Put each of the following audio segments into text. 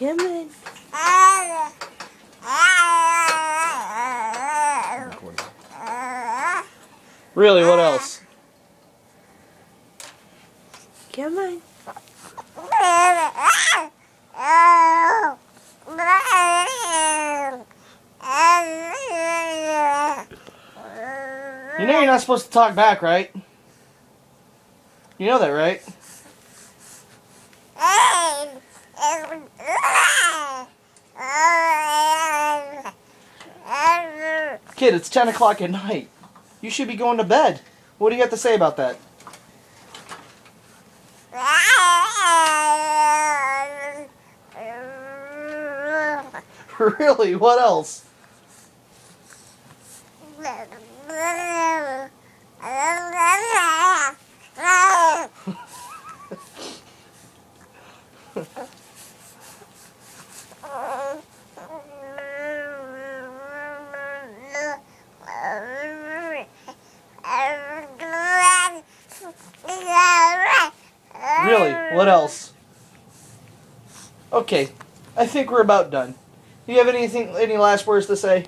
Come on. Really, what else? Come on. You know you're not supposed to talk back, right? You know that, right? Kid, it's 10 o'clock at night. You should be going to bed. What do you have to say about that? Really? What else? Really? What else? Okay, I think we're about done. Do you have any last words to say?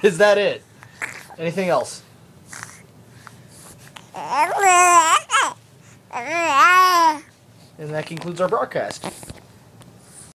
Is that it? Anything else? And that concludes our broadcast.